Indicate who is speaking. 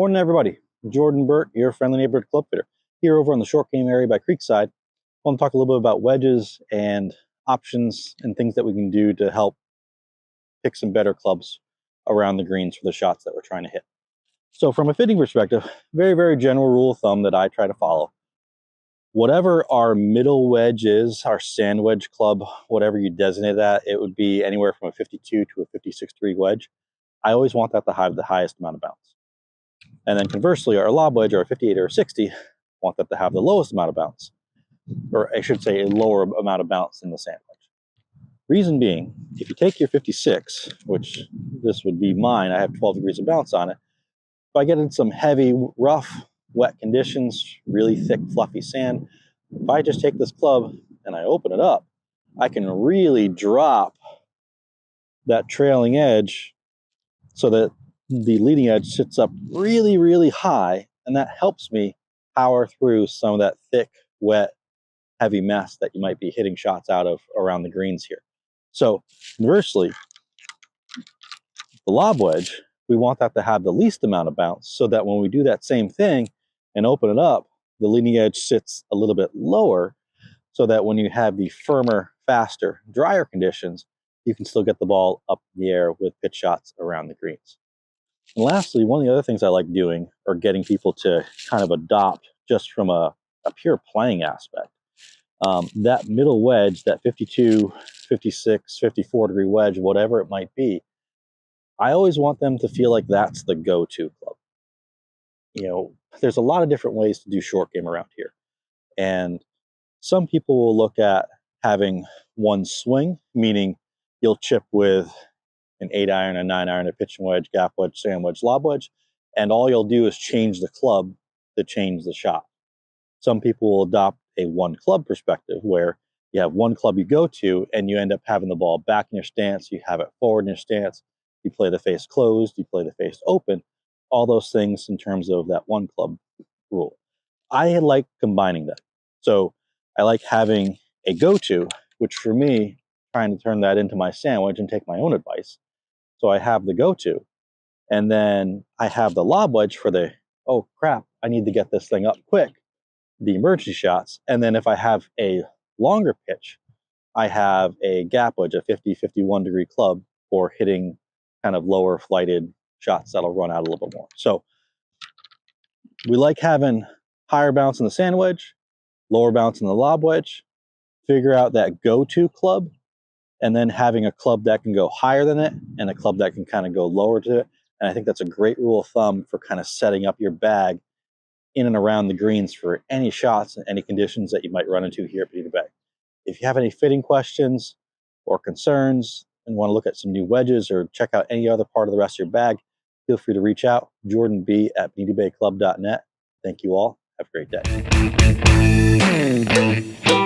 Speaker 1: Morning, everybody. Jordan Burke, your friendly neighborhood club fitter, here over on the short game area by Creekside. I want to talk a little bit about wedges and options and things that we can do to help pick some better clubs around the greens for the shots that we're trying to hit. So from a fitting perspective, very general rule of thumb that I try to follow. Whatever our middle wedge is, our sand wedge club, whatever you designate that, it would be anywhere from a 52 to a 56 degree wedge. I always want that to have the highest amount of bounce. And then conversely, our lob wedge, or a 58 or a 60, want that to have the lowest amount of bounce. Or I should say a lower amount of bounce than the sand wedge. Reason being, if you take your 56, which this would be mine, I have 12 degrees of bounce on it. If I get in some heavy, rough, wet conditions, really thick, fluffy sand, if I just take this club and I open it up, I can really drop that trailing edge so that the leading edge sits up really high, and that helps me power through some of that thick, wet, heavy mess that you might be hitting shots out of around the greens here. So conversely, the lob wedge, we want that to have the least amount of bounce so that when we do that same thing and open it up, the leading edge sits a little bit lower so that when you have the firmer, faster, drier conditions, you can still get the ball up in the air with pitch shots around the greens. And lastly, one of the other things I like doing or getting people to kind of adopt just from a pure playing aspect, that middle wedge, that 52, 56, 54 degree wedge, whatever it might be, I always want them to feel like that's the go-to club. You know, there's a lot of different ways to do short game around here. And some people will look at having one swing, meaning you'll chip with an 8-iron, a 9-iron, a pitching wedge, gap wedge, sand wedge, lob wedge, and all you'll do is change the club to change the shot. Some people will adopt a one club perspective where you have one club you go to and you end up having the ball back in your stance, you have it forward in your stance, you play the face closed, you play the face open, all those things in terms of that one club rule. I like combining them. So I like having a go-to, which for me, trying to turn that into my sandwich and take my own advice. So I have the go-to, and then I have the lob wedge for the, oh crap, I need to get this thing up quick, the emergency shots. And then if I have a longer pitch, I have a gap wedge, a 50, 51 degree club for hitting kind of lower flighted shots that'll run out a little bit more. So we like having higher bounce in the sand wedge, lower bounce in the lob wedge, figure out that go-to club, and then having a club that can go higher than it and a club that can kind of go lower to it. And I think that's a great rule of thumb for kind of setting up your bag in and around the greens for any shots and any conditions that you might run into here at Bonita Bay. If you have any fitting questions or concerns and want to look at some new wedges or check out any other part of the rest of your bag, feel free to reach out, Jordan B at BonitaBayClub.net. Thank you all. Have a great day.